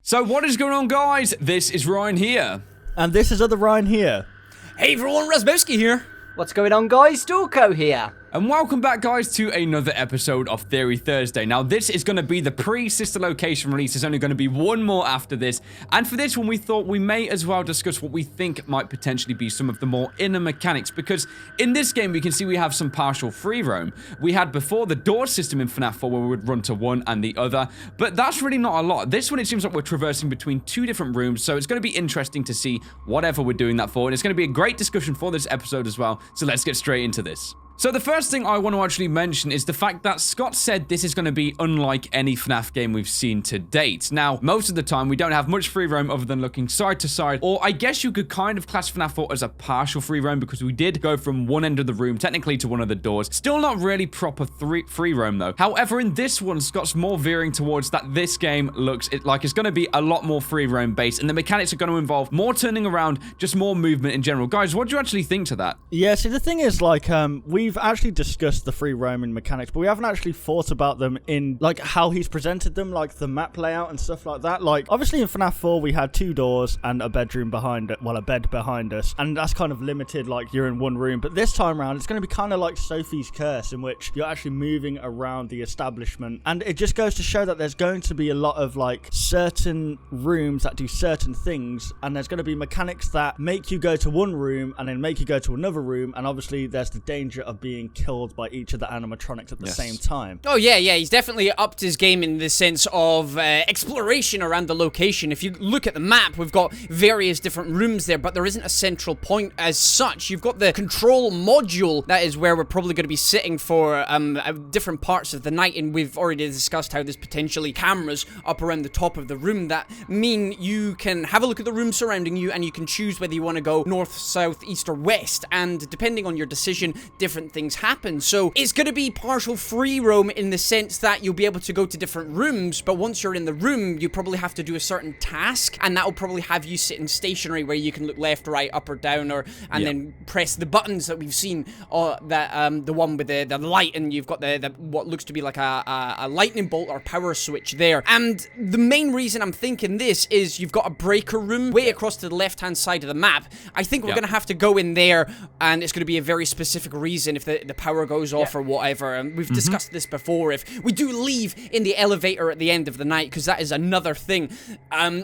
So what is going on, guys? This is Ryan here. And this is other Ryan here. Hey everyone, Razbowski here. What's going on, guys? Dorko here. And welcome back, guys, to another episode of Theory Thursday. Now, this is going to be the pre-sister location release. There's only going to be one more after this. And for this one, we thought we may as well discuss what we think might potentially be some of the more inner mechanics. Because in this game, we can see we have some partial free roam. We had before the door system in FNAF 4 where we would run to one and the other. But that's really not a lot. This one, it seems like we're traversing between two different rooms. So it's going to be interesting to see whatever we're doing that for. And it's going to be a great discussion for this episode as well. So let's get straight into this. So the first thing I want to actually mention is the fact that Scott said this is going to be unlike any FNAF game we've seen to date. Now, most of the time, we don't have much free roam other than looking side to side, or I guess you could kind of class FNAF 4 as a partial free roam because we did go from one end of the room, technically to one of the doors. Still not really proper free roam though. However, in this one, Scott's more veering towards that this game looks like it's going to be a lot more free roam based, and the mechanics are going to involve more turning around, just more movement in general. Guys, what do you actually think to that? Yeah, see, the thing is, like, we've actually discussed the free roaming mechanics, but we haven't actually thought about them in, like, how he's presented them, like the map layout and stuff like that. Like, obviously in FNAF 4, we had two doors and a bedroom behind it, well, a bed behind us, and that's kind of limited, like, you're in one room. But this time around, it's going to be kind of like Sophie's Curse, in which you're actually moving around the establishment, and it just goes to show that there's going to be a lot of, like, certain rooms that do certain things, and there's going to be mechanics that make you go to one room and then make you go to another room, and obviously there's the danger of being killed by each of the animatronics at the same time. Oh yeah, he's definitely upped his game in the sense of exploration around the location. If you look at the map, we've got various different rooms there, but there isn't a central point as such. You've got the control module, that is where we're probably going to be sitting for different parts of the night, and we've already discussed how there's potentially cameras up around the top of the room that mean you can have a look at the room surrounding you and you can choose whether you want to go north, south, east, or west, and depending on your decision, different things happen. So it's going to be partial free roam in the sense that you'll be able to go to different rooms, but once you're in the room, you probably have to do a certain task, and that will probably have you sitting stationary where you can look left, right, up or down, and then press the buttons that we've seen, the one with the light, and you've got the what looks to be like a lightning bolt or power switch there. And the main reason I'm thinking this is you've got a breaker room way across to the left-hand side of the map. I think we're going to have to go in there, and it's going to be a very specific reason if the power goes off or whatever. And we've discussed this before. If we do leave in the elevator at the end of the night, because that is another thing.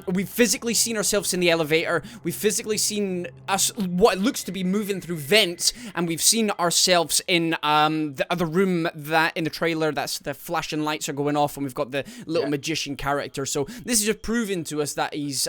We've physically seen ourselves in the elevator. We've physically seen us, what looks to be moving through vents, and we've seen ourselves in the other room that in the trailer that's the flashing lights are going off, and we've got the little magician character. So this is just proving to us that he's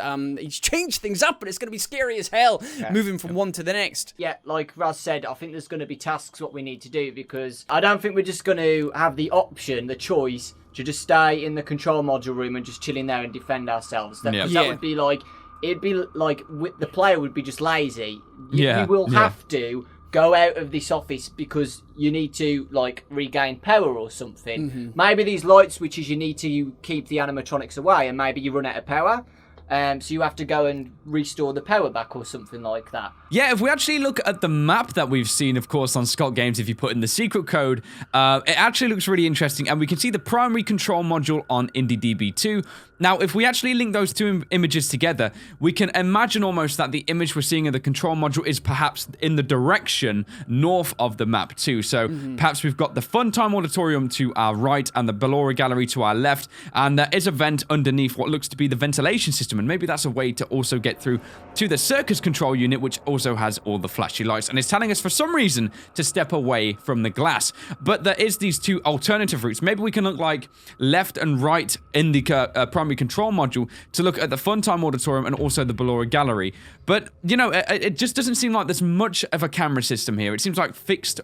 changed things up, and it's going to be scary as hell moving from one to the next. Yeah, like Raz said, I think there's going to be tasks what we need to do, because I don't think we're just going to have the option, the choice, to just stay in the control module room and just chill in there and defend ourselves. That would be like, it'd be like the player would be just lazy. You will have to go out of this office because you need to, like, regain power or something. Maybe these light switches, you need to keep the animatronics away, and maybe you run out of power. So you have to go and restore the power back or something like that. Yeah, if we actually look at the map that we've seen, of course, on Scott Games, if you put in the secret code, it actually looks really interesting, and we can see the primary control module on IndieDB2. Now, if we actually link those two images together, we can imagine almost that the image we're seeing of the control module is perhaps in the direction north of the map too. So perhaps we've got the Funtime Auditorium to our right and the Ballora Gallery to our left, and there is a vent underneath what looks to be the ventilation system, and maybe that's a way to also get through to the circus control unit, which also has all the flashy lights, and it's telling us for some reason to step away from the glass. But there is these two alternative routes. Maybe we can look like left and right in the primary control module to look at the Funtime Auditorium and also the Ballora Gallery. But, you know, it just doesn't seem like there's much of a camera system here. It seems like fixed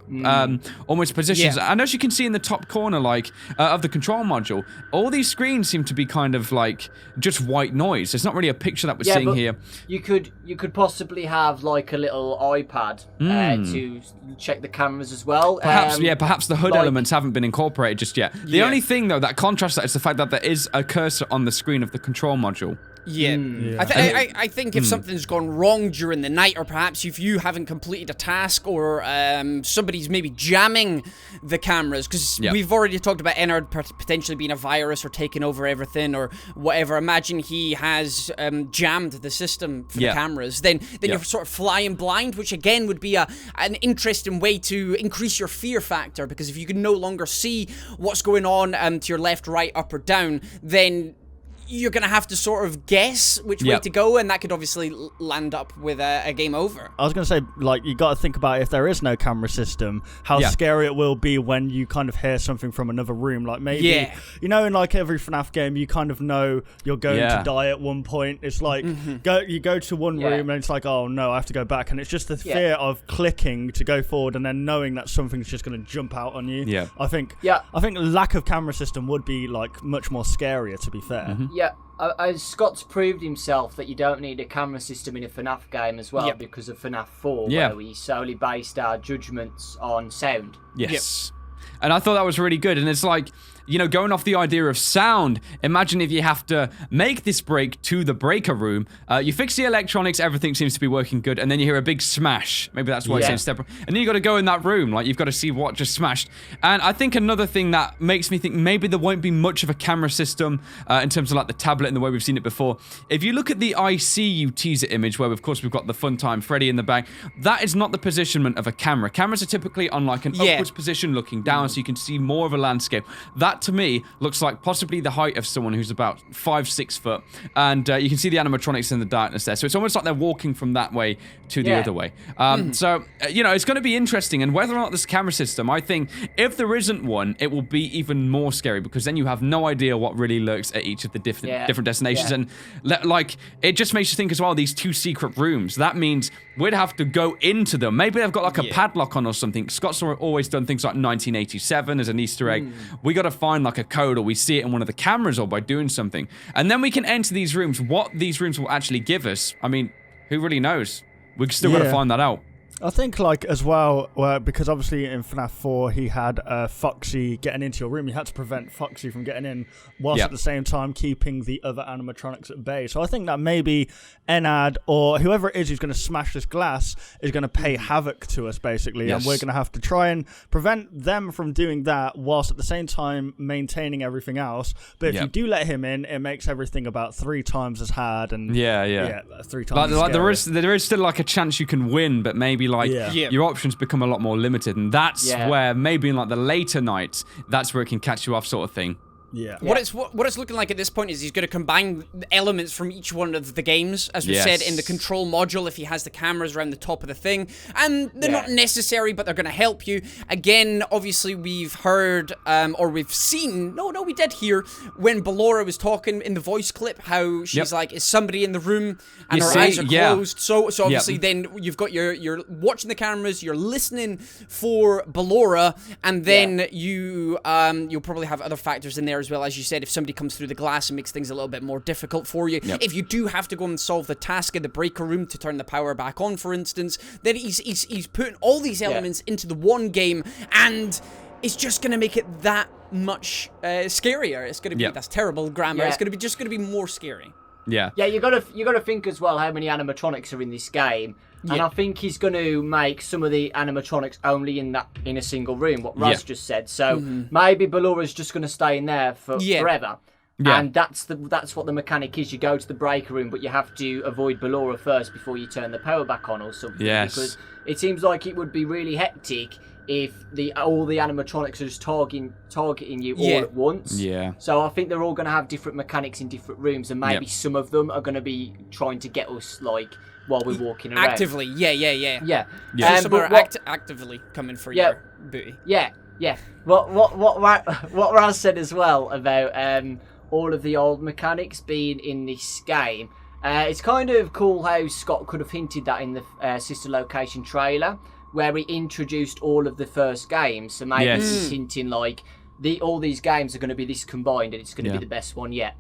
almost positions. And as you can see in the top corner, like, of the control module, all these screens seem to be kind of like just white noise. There's not really a picture that we're seeing here. You could possibly have like a little iPad to check the cameras as well. Perhaps, perhaps the HUD elements haven't been incorporated just yet. The only thing, though, that contrasts that is the fact that there is a cursor on the the screen of the control module. Yeah. I think if something's gone wrong during the night, or perhaps if you haven't completed a task, or somebody's maybe jamming the cameras, because we've already talked about Ennard potentially being a virus or taking over everything or whatever. Imagine he has jammed the system for the cameras. Then you're sort of flying blind, which again would be an interesting way to increase your fear factor, because if you can no longer see what's going on to your left, right, up or down, then you're going to have to sort of guess which way to go, and that could obviously land up with a game over. I was going to say, like, you got to think about if there is no camera system, how scary it will be when you kind of hear something from another room. Like, maybe, you know, in like every FNAF game, you kind of know you're going to die at one point. It's like, you go to one room and it's like, oh no, I have to go back. And it's just the fear of clicking to go forward and then knowing that something's just going to jump out on you. Yeah. I think lack of camera system would be like much more scarier, to be fair. Yeah, Scott's proved himself that you don't need a camera system in a FNAF game as well because of FNAF 4, where we solely based our judgments on sound. Yes. And I thought that was really good. And it's like, you know, going off the idea of sound, imagine if you have to make this break to the breaker room. You fix the electronics, everything seems to be working good, and then you hear a big smash. Maybe that's why it's saying step. And then you got to go in that room, like you've got to see what just smashed. And I think another thing that makes me think maybe there won't be much of a camera system in terms of like the tablet and the way we've seen it before. If you look at the I See You teaser image, where of course we've got the fun time Freddy in the back, that is not the positionment of a camera. Cameras are typically on like an upwards position looking down, so you can see more of a landscape. That to me looks like possibly the height of someone who's about 5-6 foot, and you can see the animatronics in the darkness there, so it's almost like they're walking from that way to the other way. So you know, it's going to be interesting, and whether or not this camera system, I think if there isn't one, it will be even more scary, because then you have no idea what really lurks at each of the different destinations, and like it just makes you think as well, these 2 secret rooms, that means we'd have to go into them. Maybe they've got like a padlock on or something. Scott's always done things like 1987 as an Easter egg. We got to find like a code, or we see it in one of the cameras, or by doing something, and then we can enter these rooms. What these rooms will actually give us, I mean, who really knows? We've still got to find that out. I think, like, as well, because obviously in FNAF 4 he had Foxy getting into your room. You had to prevent Foxy from getting in, whilst at the same time keeping the other animatronics at bay. So I think that maybe Ennard, or whoever it is who's going to smash this glass, is going to pay havoc to us, basically. And we're going to have to try and prevent them from doing that, whilst at the same time maintaining everything else. But if you do let him in, it makes everything about 3 times as hard. And 3 times like as there is still like a chance you can win, but maybe like your options become a lot more limited, and that's where maybe in like the later nights, that's where it can catch you off, sort of thing. What it's looking like at this point is he's going to combine elements from each one of the games, as we said, in the control module, if he has the cameras around the top of the thing, and they're not necessary, but they're going to help you. Again, obviously we've heard or we've seen, we did hear when Ballora was talking in the voice clip how she's like, is somebody in the room, and her eyes are closed. So obviously then you've got you're watching the cameras, you're listening for Ballora, and then you'll probably have other factors in there as well, as you said, if somebody comes through the glass and makes things a little bit more difficult for you. If you do have to go and solve the task in the breaker room to turn the power back on, for instance, then he's putting all these elements into the one game, and it's just going to make it that much scarier. It's going to be, that's terrible grammar, it's going to be more scary. Yeah, you gotta think as well how many animatronics are in this game. And I think he's going to make some of the animatronics only in a single room, what Raz just said. So maybe Ballora's just going to stay in there forever. And that's what the mechanic is. You go to the breaker room, but you have to avoid Ballora first before you turn the power back on or something. Because it seems like it would be really hectic if all the animatronics are just targeting you all at once. So I think they're all going to have different mechanics in different rooms, and maybe some of them are going to be trying to get us, like, while we're walking around. Actively, Some are actively coming for your booty. What Raz said as well about all of the old mechanics being in this game, it's kind of cool how Scott could have hinted that in the Sister Location trailer, where he introduced all of the first games. So maybe he's hinting like all these games are going to be this combined, and it's going to be the best one yet.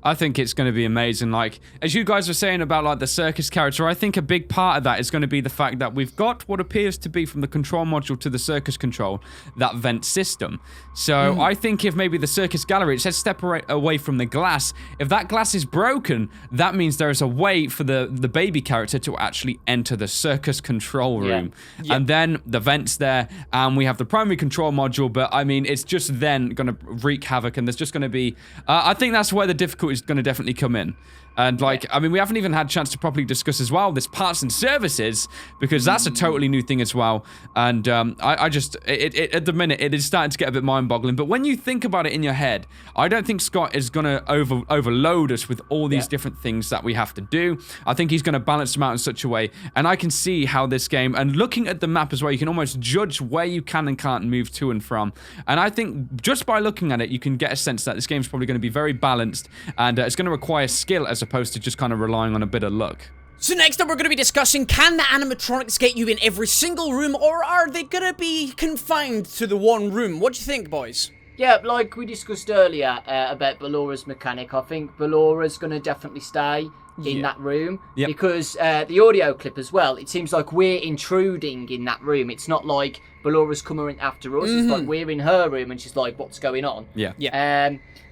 I think it's going to be amazing. Like, as you guys were saying about, like, the circus character, I think a big part of that is going to be the fact that we've got what appears to be, from the control module to the circus control, that vent system. So I think if maybe the circus gallery, it says step away from the glass. If that glass is broken, that means there is a way for the baby character to actually enter the circus control room. Yeah. And then the vent's there, and we have the primary control module, but I mean, it's just then going to wreak havoc, and there's just going to be... I think that's where the difficulty is going to definitely come in. And, like, I mean, we haven't even had a chance to properly discuss as well this parts and services, because that's a totally new thing as well. And I just, at the minute, it is starting to get a bit mind-boggling. But when you think about it in your head, I don't think Scott is going to overload us with all these different things that we have to do. I think he's going to balance them out in such a way. And I can see how this game, and looking at the map as well, you can almost judge where you can and can't move to and from. And I think just by looking at it, you can get a sense that this game's probably going to be very balanced, and it's going to require skill as opposed to just kind of relying on a bit of luck. So next up, we're going to be discussing, can the animatronics get you in every single room, or are they going to be confined to the one room? What do you think, boys? Yeah, like we discussed earlier about Ballora's mechanic, I think Ballora's going to definitely stay in that room, because the audio clip as well, it seems like we're intruding in that room. It's not like Ballora's coming after us. It's like we're in her room and she's like, what's going on?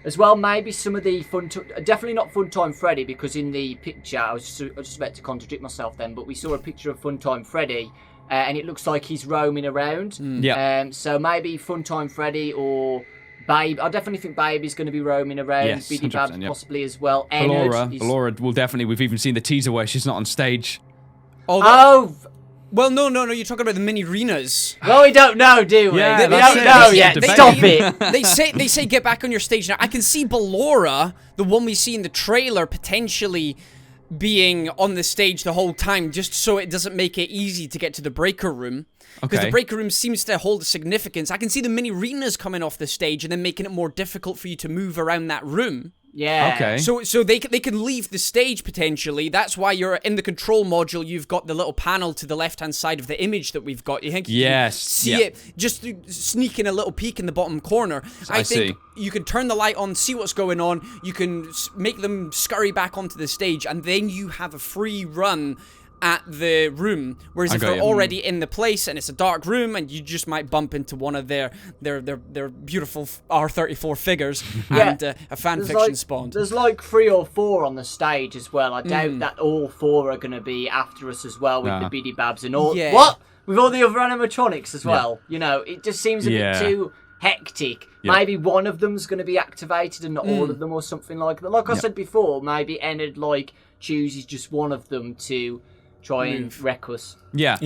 As well, maybe some of the definitely not Funtime Freddy, because in the picture, I was just about to contradict myself then, but we saw a picture of Funtime Freddy, and it looks like he's roaming around. So maybe Funtime Freddy or Babe. I definitely think Baby's going to be roaming around. Yes, Biddy Babs possibly as well. Ballora will definitely. We've even seen the teaser where she's not on stage. Well, no, you're talking about the mini arenas. Well, we don't know, do we? Yeah, we don't know yet. Stop it. They say get back on your stage now. I can see Ballora, the one we see in the trailer, potentially being on the stage the whole time, just so it doesn't make it easy to get to the breaker room. Because the breaker room seems to hold a significance. I can see the mini arenas coming off the stage and then making it more difficult for you to move around that room. Yeah. Okay. So they can leave the stage potentially. That's why you're in the control module. You've got the little panel to the left-hand side of the image that we've got. You think you can see it, just sneaking a little peek in the bottom corner. I think you can turn the light on, see what's going on. You can make them scurry back onto the stage, and then you have a free run at the room. Whereas if they're already in the place and it's a dark room, and you just might bump into one of their beautiful R34 figures and a fan fiction spawned. There's like 3 or 4 on the stage as well. I doubt that all 4 are going to be after us as well with the Biddy Babs and all. What? With all the other animatronics as well. You know, it just seems a bit too hectic. Maybe one of them's going to be activated and not all of them, or something like that. Like I said before, maybe Ennard chooses just one of them to try and wreck us. Yeah.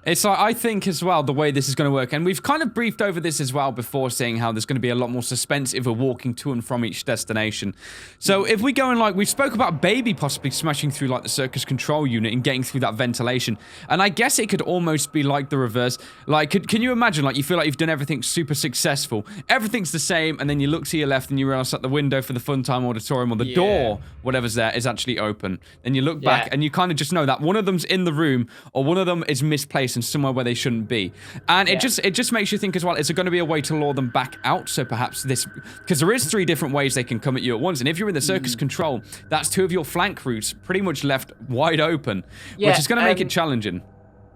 It's like, I think as well, the way this is going to work, and we've kind of briefed over this as well before, saying how there's going to be a lot more suspense if we're walking to and from each destination. So if we go and we spoke about Baby possibly smashing through the circus control unit and getting through that ventilation, and I guess it could almost be like the reverse. Can you imagine, you feel like you've done everything super successful, everything's the same, and then you look to your left and you realize that the window for the Funtime Auditorium, or the door, whatever's there, is actually open. Then you look back and you kind of just know that one of them's in the room, or one of them is misplaced and somewhere where they shouldn't be. And it just makes you think as well, is there going to be a way to lure them back out? So perhaps because there is 3 different ways they can come at you at once, and if you're in the circus control, that's 2 of your flank routes pretty much left wide open, which is going to make it challenging.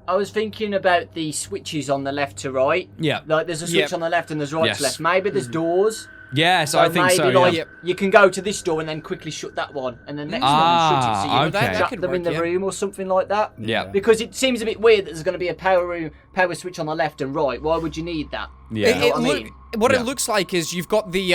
I was thinking about the switches on the left to right. There's a switch on the left and there's right to left. Maybe there's doors. Yes, so I think so. You can go to this door and then quickly shut that one, and the next one shut it, so you can shut them in the room or something like that. Yeah. Because it seems a bit weird that there's going to be a power switch on the left and right. Why would you need that? Yeah. You know what I mean? What it looks like is you've got the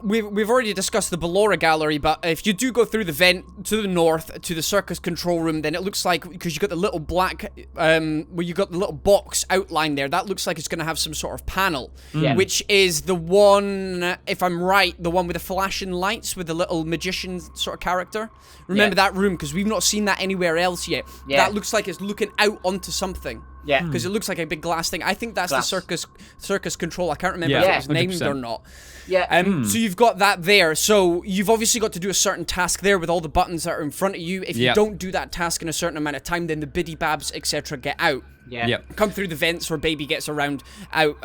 we've already discussed the Ballora gallery, but if you do go through the vent to the north to the circus control room, then it looks like, because you got the little black where you got the little box outline there, that looks like it's going to have some sort of panel, which is the one, if I'm right, the one with the flashing lights with the little magician sort of character. Remember that room, because we've not seen that anywhere else yet. That looks like it's looking out onto something. Yeah. Because it looks like a big glass thing. I think that's the circus control. I can't remember if it was named or not. Yeah. So you've got that there. So you've obviously got to do a certain task there with all the buttons that are in front of you. If you don't do that task in a certain amount of time, then the biddy babs, etc. get out. Come through the vents where Baby gets around out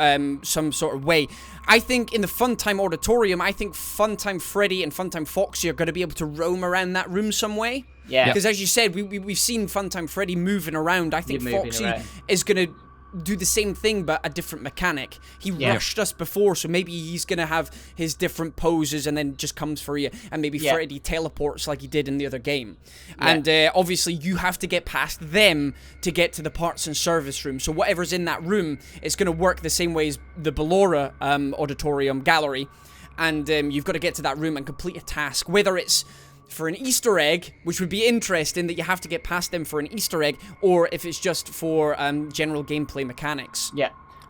some sort of way. I think in the Funtime Auditorium, I think Funtime Freddy and Funtime Foxy are going to be able to roam around that room some way. Because as you said, we've seen Funtime Freddy moving around. I think Foxy is going to do the same thing, but a different mechanic. He rushed us before, so maybe he's going to have his different poses and then just comes for you, and maybe Freddy teleports like he did in the other game. And obviously, you have to get past them to get to the parts and service room. So whatever's in that room, it's going to work the same way as the Ballora Auditorium Gallery, and you've got to get to that room and complete a task, whether it's for an Easter egg, which would be interesting that you have to get past them for an Easter egg, or if it's just for general gameplay mechanics.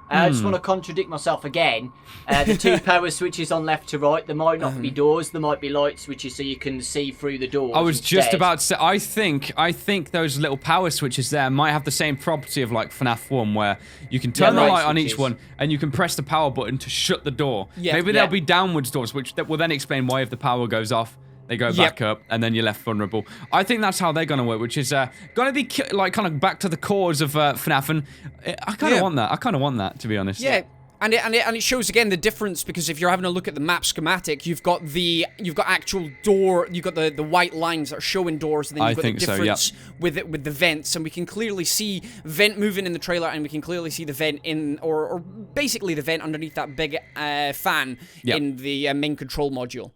I just want to contradict myself again. The 2 power switches on left to right, there might not be doors, there might be light switches so you can see through the doors. I was just about to say, I think those little power switches there might have the same property of like FNAF 1, where you can turn the light on each one and you can press the power button to shut the door. Maybe there'll be downwards doors, which will then explain why if the power goes off, they go back up, and then you're left vulnerable. I think that's how they're going to work, which is going to be like kind of back to the cores of FNAF, and I kind of want that. I kind of want that, to be honest. And it shows again the difference, because if you're having a look at the map schematic, you've got actual door, you've got the white lines that are showing doors, and then you've got the difference with the vents, and we can clearly see vent moving in the trailer, and we can clearly see the vent in, or basically the vent underneath that big fan in the main control module.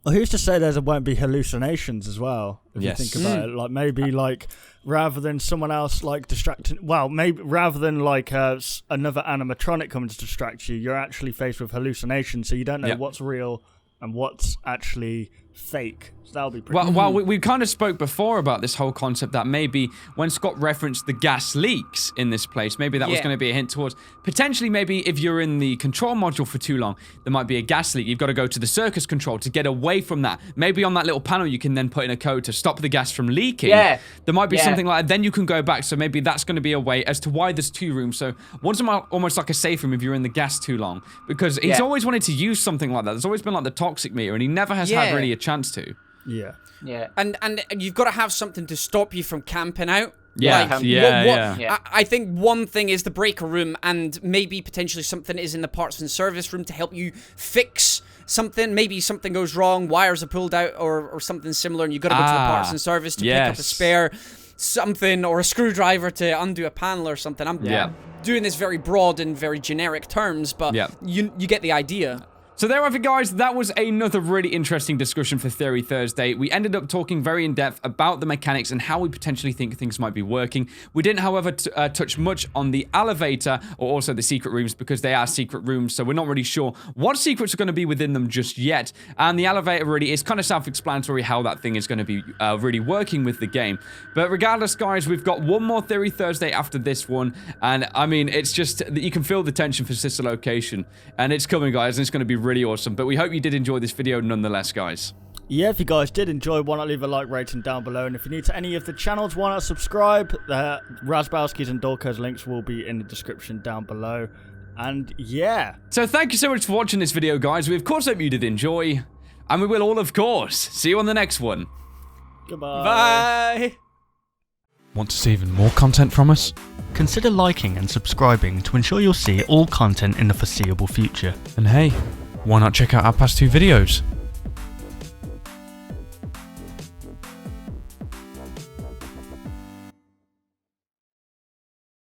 Well, who's to say there won't be hallucinations as well? If you think about it, like maybe like rather than someone else like distracting, well, maybe rather than like another animatronic coming to distract you, you're actually faced with hallucinations, so you don't know what's real and what's actually fake. So that'll be pretty well, we kind of spoke before about this whole concept that maybe when Scott referenced the gas leaks in this place, maybe that was going to be a hint towards potentially maybe if you're in the control module for too long, there might be a gas leak. You've got to go to the circus control to get away from that. Maybe on that little panel you can then put in a code to stop the gas from leaking. There might be something like that. Then you can go back. So maybe that's going to be a way as to why there's 2 rooms. So one's almost like a safe room if you're in the gas too long, because he's always wanted to use something like that. There's always been like the toxic meter, and he never has had really a chance to. And you've got to have something to stop you from camping out. I think one thing is the breaker room, and maybe potentially something is in the parts and service room to help you fix something. Maybe something goes wrong, wires are pulled out, or something similar, and you've got to go to the parts and service to pick up a spare something, or a screwdriver to undo a panel or something. I'm doing this very broad and very generic terms, but you get the idea. So there we have it, guys. That was another really interesting discussion for Theory Thursday. We ended up talking very in depth about the mechanics and how we potentially think things might be working. We didn't, however, touch much on the elevator or also the secret rooms, because they are secret rooms, so we're not really sure what secrets are going to be within them just yet. And the elevator really is kind of self-explanatory how that thing is going to be really working with the game. But regardless, guys, we've got one more Theory Thursday after this one, and I mean, it's just that you can feel the tension for Sister Location, and it's coming, guys, and it's going to be really awesome. But we hope you did enjoy this video nonetheless, guys. If you guys did enjoy, why not leave a like rating down below, and if you're new to any of the channels, why not subscribe. The Razbowski's and Dorko's links will be in the description down below. And so thank you so much for watching this video, guys. We of course hope you did enjoy, and we will all of course see you on the next one. Goodbye. Bye. Want to see even more content from us? Consider liking and subscribing to ensure you'll see all content in the foreseeable future. And hey, why not check out our past 2 videos?